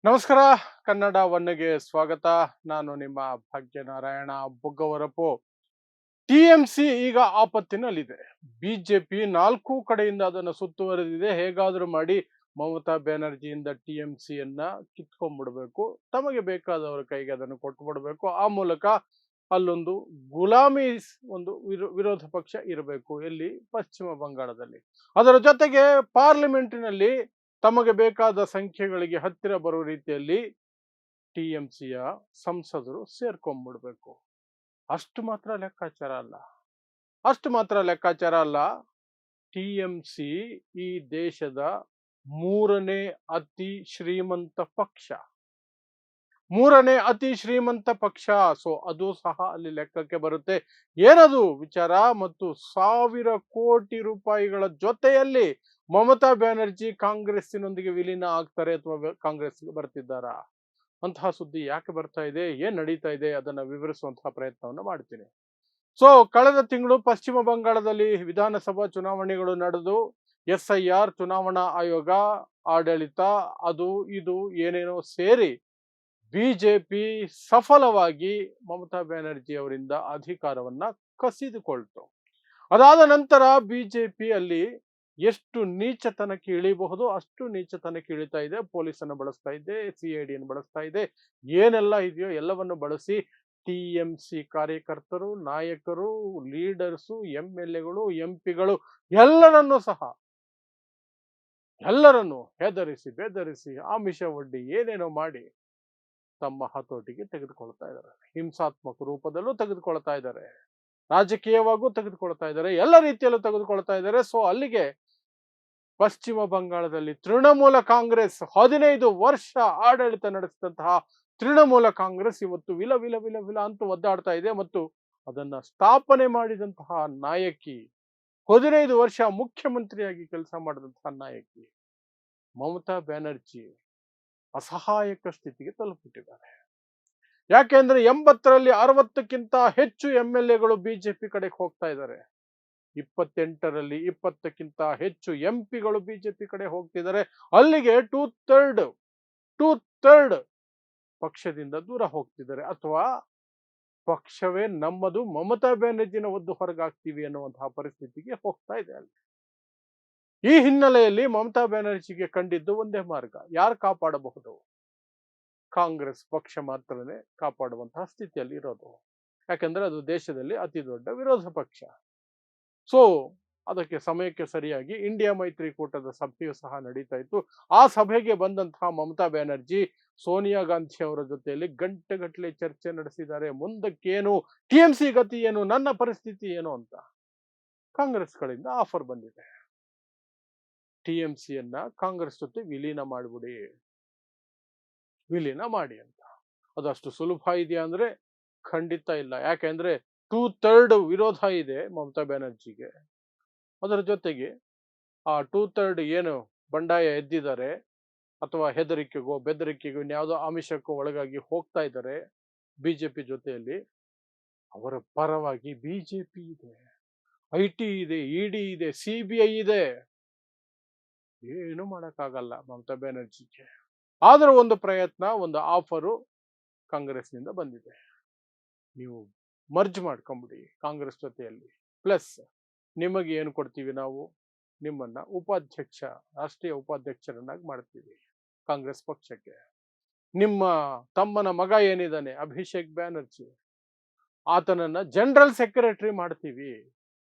ನಮಸ್ಕಾರ. ಕನ್ನಡ ಒನ್ನೆಗೆ ಸ್ವಾಗತ. ನಾನು ನಿಮ್ಮ ಭಾಗ್ಯನಾರಾಯಣ ಬುಗ್ಗವರಪು. ಟಿಎಂಸಿ ಈಗ ಆಪತ್ತಿನಲ್ಲಿದೆ. ಬಿಜೆಪಿ ನಾಲ್ಕು ಕಡೆಯಿಂದ ಅದನ್ನು ಸುತ್ತುವರೆದಿದೆ. ಹೇಗಾದರೂ ಮಾಡಿ ಮಮತಾ ಬ್ಯಾನರ್ಜಿಯಿಂದ ಟಿಎಂಸಿಯನ್ನ ಕಿತ್ಕೊಂಡ್ಬಿಡ್ಬೇಕು, ತಮಗೆ ಬೇಕಾದವರ ಕೈಗೆ ಅದನ್ನು ಕೊಟ್ಟುಬಿಡ್ಬೇಕು. ಆ ಮೂಲಕ ಅಲ್ಲೊಂದು ಗುಲಾಮಿ ಒಂದು ವಿರೋಧ ಪಕ್ಷ ಇರಬೇಕು. ಎಲ್ಲಿ? ಪಶ್ಚಿಮ ಬಂಗಾಳದಲ್ಲಿ. ಅದರ ಜೊತೆಗೆ ಪಾರ್ಲಿಮೆಂಟಿನಲ್ಲಿ ತಮಗೆ ಬೇಕಾದ ಸಂಖ್ಯೆಗಳಿಗೆ ಹತ್ತಿರ ಬರುವ ರೀತಿಯಲ್ಲಿ ಟಿಎಂಸಿಯ ಸಂಸದರು ಸೇರ್ಕೊಂಡ್ಬಿಡ್ಬೇಕು. ಅಷ್ಟು ಮಾತ್ರ ಲೆಕ್ಕಾಚಾರ ಅಲ್ಲ. ಅಷ್ಟು ಮಾತ್ರ ಲೆಕ್ಕಾಚಾರ ಅಲ್ಲ. ಟಿಎಂಸಿ ಈ ದೇಶದ ಮೂರನೇ ಅತಿ ಶ್ರೀಮಂತ ಪಕ್ಷ. ಮೂರನೇ ಅತಿ ಶ್ರೀಮಂತ ಪಕ್ಷ. ಸೊ ಅದು ಸಹ ಅಲ್ಲಿ ಲೆಕ್ಕಕ್ಕೆ ಬರುತ್ತೆ. ಏನದು ವಿಚಾರ? ಮತ್ತು 1,000 ಕೋಟಿ ರೂಪಾಯಿಗಳ ಜೊತೆಯಲ್ಲಿ ಮಮತಾ ಬ್ಯಾನರ್ಜಿ ಕಾಂಗ್ರೆಸ್ಸಿನೊಂದಿಗೆ ವಿಲೀನ ಆಗ್ತಾರೆ ಅಥವಾ ಕಾಂಗ್ರೆಸ್ಗೆ ಬರ್ತಿದ್ದಾರಾ? ಅಂತಹ ಸುದ್ದಿ ಯಾಕೆ ಬರ್ತಾ ಇದೆ, ಏನ್ ನಡೀತಾ ಇದೆ, ಅದನ್ನ ವಿವರಿಸುವಂತಹ ಪ್ರಯತ್ನವನ್ನು ಮಾಡ್ತೀನಿ. ಸೊ ಕಳೆದ ತಿಂಗಳು ಪಶ್ಚಿಮ ಬಂಗಾಳದಲ್ಲಿ ವಿಧಾನಸಭಾ ಚುನಾವಣೆಗಳು ನಡೆದು SIR ಚುನಾವಣಾ ಆಯೋಗ ಆಡಳಿತ ಅದು ಇದು ಏನೇನೋ ಸೇರಿ ಬಿಜೆಪಿ ಸಫಲವಾಗಿ ಮಮತಾ ಬ್ಯಾನರ್ಜಿ ಅವರಿಂದ ಅಧಿಕಾರವನ್ನ ಕಸಿದುಕೊಳ್ತು. ಅದಾದ ನಂತರ ಬಿಜೆಪಿ ಅಲ್ಲಿ ಎಷ್ಟು ನೀಚತನಕ್ಕೆ ಇಳಿಬಹುದು ಅಷ್ಟು ನೀಚತನಕ್ಕೆ ಇಳಿತಾ ಇದೆ. ಪೊಲೀಸನ್ನು ಬಳಸ್ತಾ ಇದೆ, CIDಯನ್ನು ಬಳಸ್ತಾ ಇದೆ, ಏನೆಲ್ಲ ಇದೆಯೋ ಎಲ್ಲವನ್ನು ಬಳಸಿ ಟಿಎಂಸಿ ಕಾರ್ಯಕರ್ತರು, ನಾಯಕರು, ಲೀಡರ್ಸು, MLAಗಳು, MP ಗಳು ಎಲ್ಲರನ್ನು ಹೆದರಿಸಿ ಬೆದರಿಸಿ ಆಮಿಷ ಒಡ್ಡಿ ಏನೇನೋ ಮಾಡಿ ತಮ್ಮ ಹತೋಟಿಗೆ ತೆಗೆದುಕೊಳ್ತಾ ಇದ್ದಾರೆ. ಹಿಂಸಾತ್ಮಕ ರೂಪದಲ್ಲೂ ತೆಗೆದುಕೊಳ್ತಾ ಇದ್ದಾರೆ, ರಾಜಕೀಯವಾಗೂ ತೆಗೆದುಕೊಳ್ತಾ ಇದ್ದಾರೆ, ಎಲ್ಲ ರೀತಿಯಲ್ಲೂ ತೆಗೆದುಕೊಳ್ತಾ ಇದ್ದಾರೆ. ಸೊ ಅಲ್ಲಿಗೆ ಪಶ್ಚಿಮ ಬಂಗಾಳದಲ್ಲಿ ತೃಣಮೂಲ ಕಾಂಗ್ರೆಸ್ 15 ವರ್ಷ ಆಡಳಿತ ನಡೆಸಿದಂತಹ ತೃಣಮೂಲ ಕಾಂಗ್ರೆಸ್ ಇವತ್ತು ವಿಲ ವಿಲ ವಿಲ ವಿಲ ಅಂತ ಒದ್ದಾಡ್ತಾ ಇದೆ. ಮತ್ತು ಅದನ್ನ ಸ್ಥಾಪನೆ ಮಾಡಿದಂತಹ ನಾಯಕಿ, 15 ವರ್ಷ ಮುಖ್ಯಮಂತ್ರಿಯಾಗಿ ಕೆಲಸ ಮಾಡಿದಂತಹ ನಾಯಕಿ ಮಮತಾ ಬ್ಯಾನರ್ಜಿ ಅಸಹಾಯಕ ಸ್ಥಿತಿಗೆ ತಲುಪಿಟ್ಟಿದ್ದಾರೆ. ಯಾಕೆಂದ್ರೆ 80ರಲ್ಲಿ 60ಕ್ಕಿಂತ ಹೆಚ್ಚು MLAಗಳು ಬಿಜೆಪಿ ಕಡೆಗೆ ಹೋಗ್ತಾ ಇದ್ದಾರೆ. 28ರಲ್ಲಿ 20ಕ್ಕಿಂತ ಹೆಚ್ಚು MP ಗಳು ಬಿಜೆಪಿ ಕಡೆ ಹೋಗ್ತಿದ್ದಾರೆ. ಅಲ್ಲಿಗೆ ಟೂ ಥರ್ಡ್ ಪಕ್ಷದಿಂದ ದೂರ ಹೋಗ್ತಿದ್ದಾರೆ. ಅಥವಾ ಪಕ್ಷವೇ ನಮ್ಮದು, ಮಮತಾ ಬ್ಯಾನರ್ಜಿನ ಒದ್ದು ಹೊರಗಾಗ್ತೀವಿ ಅನ್ನುವಂತಹ ಪರಿಸ್ಥಿತಿಗೆ ಹೋಗ್ತಾ ಇದೆ ಅಲ್ಲಿ. ಈ ಹಿನ್ನೆಲೆಯಲ್ಲಿ ಮಮತಾ ಬ್ಯಾನರ್ಜಿಗೆ ಕಂಡಿದ್ದು ಒಂದೇ ಮಾರ್ಗ. ಯಾರು ಕಾಪಾಡಬಹುದು? ಕಾಂಗ್ರೆಸ್ ಪಕ್ಷ ಮಾತ್ರನೇ ಕಾಪಾಡುವಂತಹ ಸ್ಥಿತಿಯಲ್ಲಿ ಇರೋದು. ಯಾಕಂದ್ರೆ ಅದು ದೇಶದಲ್ಲಿ ಅತಿ ದೊಡ್ಡ ವಿರೋಧ ಪಕ್ಷ. ಸೊ ಅದಕ್ಕೆ ಸಮಯಕ್ಕೆ ಸರಿಯಾಗಿ ಇಂಡಿಯಾ ಮೈತ್ರಿಕೂಟದ ಸಭೆಯು ಸಹ ನಡೀತಾ ಇತ್ತು. ಆ ಸಭೆಗೆ ಬಂದಂತಹ ಮಮತಾ ಬ್ಯಾನರ್ಜಿ ಸೋನಿಯಾ ಗಾಂಧಿ ಅವರ ಜೊತೆಯಲ್ಲಿ ಗಂಟೆಗಟ್ಟಲೆ ಚರ್ಚೆ ನಡೆಸಿದ್ದಾರೆ. ಮುಂದಕ್ಕೇನು, ಟಿಎಂಸಿ ಗತಿ ಏನು, ನನ್ನ ಪರಿಸ್ಥಿತಿ ಏನು ಅಂತ. ಕಾಂಗ್ರೆಸ್ ಕಡೆಯಿಂದ ಆಫರ್ ಬಂದಿದೆ, ಟಿಎಂಸಿಯನ್ನ ಕಾಂಗ್ರೆಸ್ ಜೊತೆ ವಿಲೀನ ಮಾಡಿ ಅಂತ. ಅದಷ್ಟು ಸುಲಭ ಇದೆಯಾ ಅಂದ್ರೆ ಖಂಡಿತ ಇಲ್ಲ. ಯಾಕೆಂದ್ರೆ ಟೂ ಥರ್ಡ್ ವಿರೋಧ ಇದೆ ಮಮತಾ ಬ್ಯಾನರ್ಜಿಗೆ. ಅದರ ಜೊತೆಗೆ ಆ ಟೂ ಥರ್ಡ್ ಏನು ಬಂಡಾಯ ಎದ್ದಿದ್ದಾರೆ ಅಥವಾ ಹೆದರಿಕೆಗೋ ಬೆದರಿಕೆಗೋ ಇನ್ಯಾವುದೋ ಆಮಿಷಕ್ಕೋ ಒಳಗಾಗಿ ಹೋಗ್ತಾ ಇದ್ದಾರೆ ಬಿಜೆಪಿ ಜೊತೆಯಲ್ಲಿ, ಅವರ ಪರವಾಗಿ ಬಿಜೆಪಿ ಇದೆ, IT ಇದೆ, ED ಇದೆ, CBI ಇದೆ. ಏನು ಮಾಡಕ್ಕಾಗಲ್ಲ ಮಮತಾ ಬ್ಯಾನರ್ಜಿಗೆ. ಆದರೂ ಒಂದು ಪ್ರಯತ್ನ, ಒಂದು ಆಫರು ಕಾಂಗ್ರೆಸ್ನಿಂದ ಬಂದಿದೆ. ನೀವು ಮರ್ಜ್ ಮಾಡ್ಕೊಂಬಿಡಿ ಕಾಂಗ್ರೆಸ್ ಜೊತೆಯಲ್ಲಿ, ಪ್ಲಸ್ ನಿಮಗೆ ಏನು ಕೊಡ್ತೀವಿ ನಾವು, ನಿಮ್ಮನ್ನ ರಾಷ್ಟ್ರೀಯ ಉಪಾಧ್ಯಕ್ಷರನ್ನಾಗಿ ಮಾಡ್ತೀವಿ ಕಾಂಗ್ರೆಸ್ ಪಕ್ಷಕ್ಕೆ. ನಿಮ್ಮ ತಮ್ಮನ ಮಗ ಏನಿದ್ದಾನೆ ಅಭಿಷೇಕ್ ಬ್ಯಾನರ್ಜಿ, ಆತನನ್ನ ಜನರಲ್ ಸೆಕ್ರೆಟರಿ ಮಾಡ್ತೀವಿ,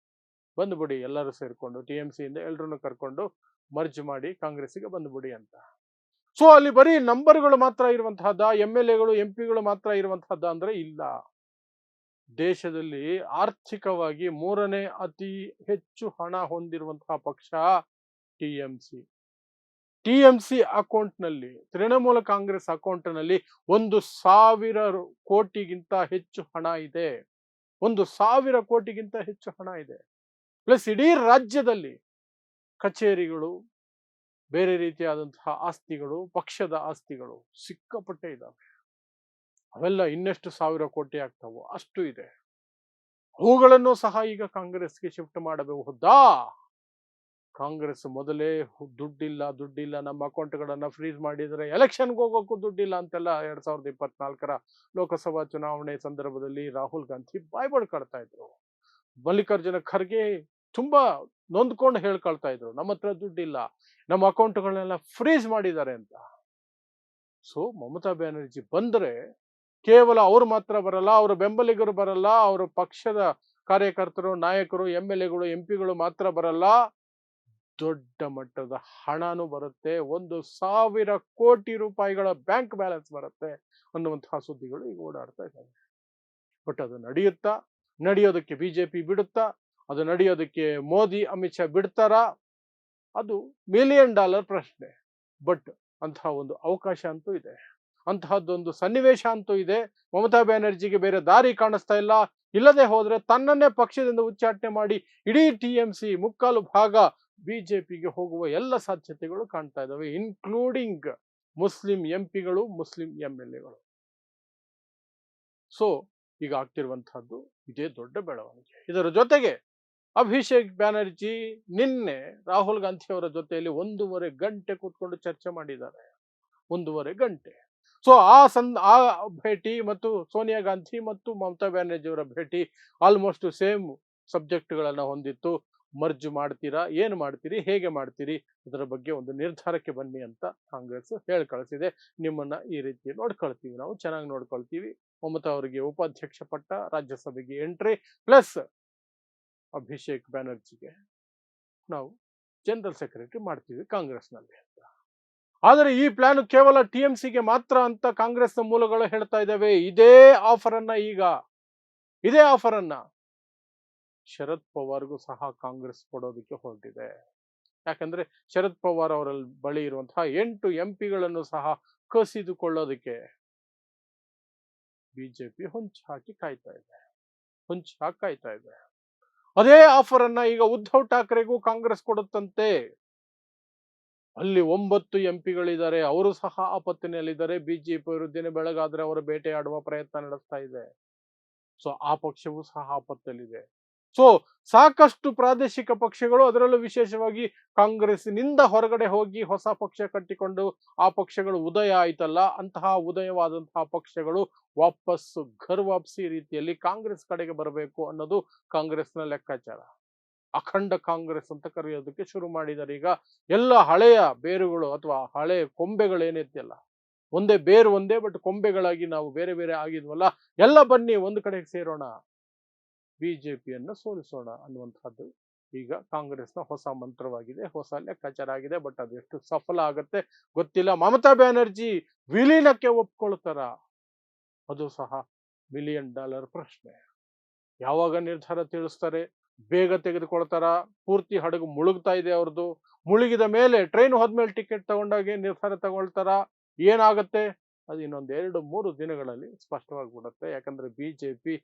ಬಂದ್ಬಿಡಿ ಎಲ್ಲರೂ ಸೇರ್ಕೊಂಡು ಟಿಎಂಸಿಯಿಂದ ಎಲ್ಲರನ್ನು ಕರ್ಕೊಂಡು ಮರ್ಜ್ ಮಾಡಿ ಕಾಂಗ್ರೆಸ್ಸಿಗೆ ಬಂದ್ಬಿಡಿ ಅಂತ. ಸೊ ಅಲ್ಲಿ ಬರೀ ನಂಬರ್ಗಳು ಮಾತ್ರ ಇರುವಂತಹದ್ದ, MLAಗಳು MP ಗಳು ಮಾತ್ರ ಇರುವಂತಹದ್ದ ಅಂದ್ರೆ ಇಲ್ಲ. ದೇಶದಲ್ಲಿ ಆರ್ಥಿಕವಾಗಿ ಮೂರನೇ ಅತಿ ಹೆಚ್ಚು ಹಣ ಹೊಂದಿರುವಂತಹ ಪಕ್ಷ ಟಿಎಂಸಿ. ಟಿಎಂಸಿ ಅಕೌಂಟ್ನಲ್ಲಿ, ತೃಣಮೂಲ ಕಾಂಗ್ರೆಸ್ ಅಕೌಂಟ್ನಲ್ಲಿ 1,000 ಕೋಟಿಗಿಂತ ಹೆಚ್ಚು ಹಣ ಇದೆ. 1,000 ಕೋಟಿಗಿಂತ ಹೆಚ್ಚು ಹಣ ಇದೆ. ಪ್ಲಸ್ ಇಡೀ ರಾಜ್ಯದಲ್ಲಿ ಕಚೇರಿಗಳು, ಬೇರೆ ರೀತಿಯಾದಂತಹ ಆಸ್ತಿಗಳು, ಪಕ್ಷದ ಆಸ್ತಿಗಳು ಸಿಕ್ಕಾಪಟ್ಟೆ ಇದ್ದಾವೆ. ಅವೆಲ್ಲ ಇನ್ನೆಷ್ಟು 1,000 ಕೋಟಿ ಆಗ್ತಾವೋ ಅಷ್ಟು ಇದೆ. ಅವುಗಳನ್ನು ಸಹ ಈಗ ಕಾಂಗ್ರೆಸ್ಗೆ ಶಿಫ್ಟ್ ಮಾಡಬಹುದಾ? ಕಾಂಗ್ರೆಸ್ ಮೊದಲೇ ದುಡ್ಡಿಲ್ಲ ನಮ್ಮ ಅಕೌಂಟ್ಗಳನ್ನ ಫ್ರೀಸ್ ಮಾಡಿದರೆ ಎಲೆಕ್ಷನ್ಗೆ ಹೋಗೋಕ್ಕೂ ದುಡ್ಡಿಲ್ಲ ಅಂತೆಲ್ಲ 2024 ಲೋಕಸಭಾ ಚುನಾವಣೆ ಸಂದರ್ಭದಲ್ಲಿ ರಾಹುಲ್ ಗಾಂಧಿ ಬಾಯ್ಬಡ್ಕಾಡ್ತಾ ಇದ್ರು. ಮಲ್ಲಿಕಾರ್ಜುನ ಖರ್ಗೆ ತುಂಬಾ ನೊಂದ್ಕೊಂಡು ಹೇಳ್ಕೊಳ್ತಾ ಇದ್ರು, ನಮ್ಮ ಹತ್ರ ದುಡ್ಡಿಲ್ಲ, ನಮ್ಮ ಅಕೌಂಟ್ಗಳನ್ನೆಲ್ಲ ಫ್ರೀಸ್ ಮಾಡಿದ್ದಾರೆ ಅಂತ. ಸೊ ಮಮತಾ ಬ್ಯಾನರ್ಜಿ ಬಂದ್ರೆ ಕೇವಲ ಅವ್ರು ಮಾತ್ರ ಬರಲ್ಲ, ಅವರ ಬೆಂಬಲಿಗರು ಬರಲ್ಲ, ಅವರ ಪಕ್ಷದ ಕಾರ್ಯಕರ್ತರು, ನಾಯಕರು, MLAಗಳು, MP ಗಳು ಮಾತ್ರ ಬರಲ್ಲ, ದೊಡ್ಡ ಮಟ್ಟದ ಹಣನೂ ಬರುತ್ತೆ, 1,000 ಕೋಟಿ ರೂಪಾಯಿಗಳ ಬ್ಯಾಂಕ್ ಬ್ಯಾಲೆನ್ಸ್ ಬರುತ್ತೆ ಅನ್ನುವಂತಹ ಸುದ್ದಿಗಳು ಈಗ ಓಡಾಡ್ತಾ ಇದ್ದಾವೆ. ಬಟ್ ಅದು ನಡೆಯುತ್ತಾ? ನಡೆಯೋದಕ್ಕೆ ಬಿಜೆಪಿ ಬಿಡುತ್ತಾ? ಅದು ನಡೆಯೋದಕ್ಕೆ ಮೋದಿ ಅಮಿತ್ ಶಾ ಬಿಡ್ತಾರಾ? ಅದು $1,000,000 ಪ್ರಶ್ನೆ. ಬಟ್ ಅಂತಹ ಒಂದು ಅವಕಾಶ ಅಂತೂ ಇದೆ, ಅಂತಹದ್ದೊಂದು ಸನ್ನಿವೇಶ ಅಂತೂ ಇದೆ. ಮಮತಾ ಬ್ಯಾನರ್ಜಿಗೆ ಬೇರೆ ದಾರಿ ಕಾಣಿಸ್ತಾ ಇಲ್ಲ. ಇಲ್ಲದೆ ಹೋದ್ರೆ ತನ್ನನ್ನೇ ಪಕ್ಷದಿಂದ ಉಚ್ಚಾಟನೆ ಮಾಡಿ ಇಡೀ TMC ಮುಕ್ಕಾಲು ಭಾಗ ಬಿಜೆಪಿಗೆ ಹೋಗುವ ಎಲ್ಲ ಸಾಧ್ಯತೆಗಳು ಕಾಣ್ತಾ ಇದ್ದಾವೆ, ಇನ್ಕ್ಲೂಡಿಂಗ್ ಮುಸ್ಲಿಂ MP ಗಳು, ಮುಸ್ಲಿಂ MLAಗಳು. ಸೊ ಈಗ ಆಗ್ತಿರುವಂತಹದ್ದು ಇದೇ ದೊಡ್ಡ ಬೆಳವಣಿಗೆ. ಇದರ ಜೊತೆಗೆ ಅಭಿಷೇಕ್ ಬ್ಯಾನರ್ಜಿ ನಿನ್ನೆ ರಾಹುಲ್ ಗಾಂಧಿ ಅವರ ಜೊತೆಯಲ್ಲಿ 1.5 ಗಂಟೆ ಕೂತ್ಕೊಂಡು ಚರ್ಚೆ ಮಾಡಿದ್ದಾರೆ. 1.5 ಗಂಟೆ. ಸೊ ಆ ಭೇಟಿ ಮತ್ತು ಸೋನಿಯಾ ಗಾಂಧಿ ಮತ್ತು ಮಮತಾ ಬ್ಯಾನರ್ಜಿ ಅವರ ಭೇಟಿ ಆಲ್ಮೋಸ್ಟ್ ಸೇಮ್ ಸಬ್ಜೆಕ್ಟ್ಗಳನ್ನ ಹೊಂದಿತ್ತು. ಮರ್ಜ್ ಮಾಡ್ತೀರಾ, ಏನು ಮಾಡ್ತೀರಿ, ಹೇಗೆ ಮಾಡ್ತೀರಿ, ಅದರ ಬಗ್ಗೆ ಒಂದು ನಿರ್ಧಾರಕ್ಕೆ ಬನ್ನಿ ಅಂತ ಕಾಂಗ್ರೆಸ್ ಹೇಳಿ ಕಳಿಸಿದೆ. ನಿಮ್ಮನ್ನ ಈ ರೀತಿ ನೋಡ್ಕೊಳ್ತೀವಿ, ನಾವು ಚೆನ್ನಾಗಿ ನೋಡ್ಕೊಳ್ತೀವಿ. ಮಮತಾ ಅವರಿಗೆ ಉಪಾಧ್ಯಕ್ಷ ಪಟ್ಟ, ರಾಜ್ಯಸಭೆಗೆ ಎಂಟ್ರಿ, ಪ್ಲಸ್ ಅಭಿಷೇಕ್ ಬ್ಯಾನರ್ಜಿಗೆ ನಾವು ಜನರಲ್ ಸೆಕ್ರೆಟರಿ ಮಾಡ್ತೀವಿ ಕಾಂಗ್ರೆಸ್ನಲ್ಲಿ ಅಂತ. ಆದರೆ ಈ ಪ್ಲಾನ್ ಕೇವಲ TMCಗೆ ಮಾತ್ರ ಅಂತ ಕಾಂಗ್ರೆಸ್ನ ಮೂಲಗಳು ಹೇಳ್ತಾ ಇದ್ದಾವೆ. ಇದೇ ಆಫರ್ ಅನ್ನ ಶರದ್ ಪವಾರ್ಗೂ ಸಹ ಕಾಂಗ್ರೆಸ್ ಕೊಡೋದಕ್ಕೆ ಹೊರಟಿದೆ. ಯಾಕಂದ್ರೆ ಶರದ್ ಪವಾರ್ ಅವರ ಬಳಿ ಇರುವಂತಹ 8 MP ಗಳನ್ನು ಸಹ ಕಸಿದುಕೊಳ್ಳೋದಕ್ಕೆ ಬಿಜೆಪಿ ಹೊಂಚು ಹಾಕಿ ಕಾಯ್ತಾ ಇದೆ. ಅದೇ ಆಫರ್ ಅನ್ನ ಈಗ ಉದ್ಧವ್ ಠಾಕ್ರೆಗೂ ಕಾಂಗ್ರೆಸ್ ಕೊಡುತ್ತಂತೆ. ಅಲ್ಲಿ 9 MP ಗಳಿದ್ದಾರೆ, ಅವರು ಸಹ ಆಪತ್ತಿನಲ್ಲಿದ್ದಾರೆ. ಬಿಜೆಪಿ ವಿರುದ್ಧನೇ ಬೆಳಗಾದ್ರೆ ಅವರ ಬೇಟೆಯಾಡುವ ಪ್ರಯತ್ನ ನಡೆಸ್ತಾ ಇದೆ. ಸೊ ಆ ಪಕ್ಷವೂ ಸಹ ಆಪತ್ತಲ್ಲಿದೆ. ಸೊ ಸಾಕಷ್ಟು ಪ್ರಾದೇಶಿಕ ಪಕ್ಷಗಳು, ಅದರಲ್ಲೂ ವಿಶೇಷವಾಗಿ ಕಾಂಗ್ರೆಸ್ನಿಂದ ಹೊರಗಡೆ ಹೋಗಿ ಹೊಸ ಪಕ್ಷ ಕಟ್ಟಿಕೊಂಡು ಆ ಪಕ್ಷಗಳು ಉದಯ ಆಯ್ತಲ್ಲ, ಅಂತಹ ಉದಯವಾದಂತಹ ಪಕ್ಷಗಳು ವಾಪಸ್ಸು ವಾಪಸಿ ರೀತಿಯಲ್ಲಿ ಕಾಂಗ್ರೆಸ್ ಕಡೆಗೆ ಬರಬೇಕು ಅನ್ನೋದು ಕಾಂಗ್ರೆಸ್ನ ಲೆಕ್ಕಾಚಾರ. ಅಖಂಡ ಕಾಂಗ್ರೆಸ್ ಅಂತ ಕರೆಯೋದಕ್ಕೆ ಶುರು ಮಾಡಿದ್ದಾರೆ. ಈಗ ಎಲ್ಲ ಹಳೆಯ ಬೇರುಗಳು ಅಥವಾ ಹಳೆಯ ಕೊಂಬೆಗಳೇನಿದೆಯಲ್ಲ, ಒಂದೇ ಬೇರು ಒಂದೇ, ಬಟ್ ಕೊಂಬೆಗಳಾಗಿ ನಾವು ಬೇರೆ ಬೇರೆ ಆಗಿದ್ವಲ್ಲ, ಎಲ್ಲ ಬನ್ನಿ ಒಂದು ಕಡೆಗೆ ಸೇರೋಣ, ಬಿಜೆಪಿಯನ್ನು ಸೋಲಿಸೋಣ ಅನ್ನುವಂಥದ್ದು ಈಗ ಕಾಂಗ್ರೆಸ್ನ ಹೊಸ ಮಂತ್ರವಾಗಿದೆ, ಹೊಸ ಲೆಕ್ಕಾಚಾರ ಆಗಿದೆ. ಬಟ್ ಅದು ಎಷ್ಟು ಸಫಲ ಆಗುತ್ತೆ ಗೊತ್ತಿಲ್ಲ. ಮಮತಾ ಬ್ಯಾನರ್ಜಿ ವಿಲೀನಕ್ಕೆ ಒಪ್ಕೊಳ್ತಾರ, ಅದು ಸಹ $1,000,000 ಪ್ರಶ್ನೆ. ಯಾವಾಗ ನಿರ್ಧಾರ ತಿಳಿಸ್ತಾರೆ, ಬೇಗ ತೆಗೆದುಕೊಳ್ತಾರ, ಪೂರ್ತಿ ಹಡಗು ಮುಳುಗ್ತಾ ಇದೆ ಅವ್ರದ್ದು, ಮುಳುಗಿದ ಮೇಲೆ ಟ್ರೈನ್ ಹೋದ್ಮೇಲೆ ಟಿಕೆಟ್ ತಗೊಂಡಾಗೆ ನಿರ್ಧಾರ ತಗೊಳ್ತಾರ, ಏನಾಗುತ್ತೆ ಅದು ಇನ್ನೊಂದು 2-3 ದಿನಗಳಲ್ಲಿ ಸ್ಪಷ್ಟವಾಗಿಬಿಡುತ್ತೆ. ಯಾಕಂದ್ರೆ ಬಿಜೆಪಿ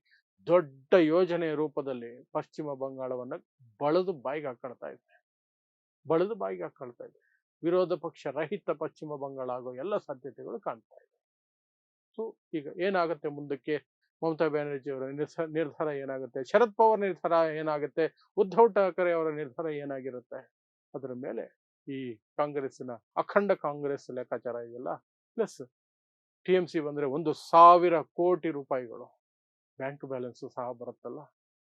ದೊಡ್ಡ ಯೋಜನೆಯ ರೂಪದಲ್ಲಿ ಪಶ್ಚಿಮ ಬಂಗಾಳವನ್ನ ಬಳಿದು ಬಾಯಿಗೆ ಹಾಕೊಳ್ತಾ ಇದೆ. ವಿರೋಧ ಪಕ್ಷ ರಹಿತ ಪಶ್ಚಿಮ ಬಂಗಾಳ ಆಗೋ ಎಲ್ಲ ಸಾಧ್ಯತೆಗಳು ಕಾಣ್ತಾ ಇದೆ. ಸೊ ಈಗ ಏನಾಗುತ್ತೆ ಮುಂದಕ್ಕೆ, ಮಮತಾ ಬ್ಯಾನರ್ಜಿ ಅವರ ನಿರ್ಧಾರ ಏನಾಗುತ್ತೆ, ಶರದ್ ಪವಾರ್ ನಿರ್ಧಾರ ಏನಾಗುತ್ತೆ, ಉದ್ಧವ್ ಠಾಕ್ರೆ ಅವರ ನಿರ್ಧಾರ ಏನಾಗಿರುತ್ತೆ, ಅದರ ಮೇಲೆ ಈ ಕಾಂಗ್ರೆಸ್ಸಿನ ಅಖಂಡ ಕಾಂಗ್ರೆಸ್ ಲೆಕ್ಕಾಚಾರ ಇದೆಯಲ್ಲ, ಪ್ಲಸ್ TMC ಬಂದ್ರೆ 1,000 ಕೋಟಿ ರೂಪಾಯಿಗಳು ಬ್ಯಾಂಕ್ ಬ್ಯಾಲೆನ್ಸ್ ಸಹ ಬರುತ್ತಲ್ಲ,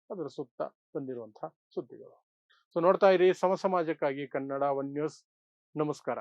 ಅದರ ಸುತ್ತ ಬಂದಿರುವಂತಹ ಸುದ್ದಿಗಳು. ಸೊ ನೋಡ್ತಾ ಇರಿ ಸಮಾಜಕ್ಕಾಗಿ ಕನ್ನಡ 1 ನ್ಯೂಸ್. ನಮಸ್ಕಾರ.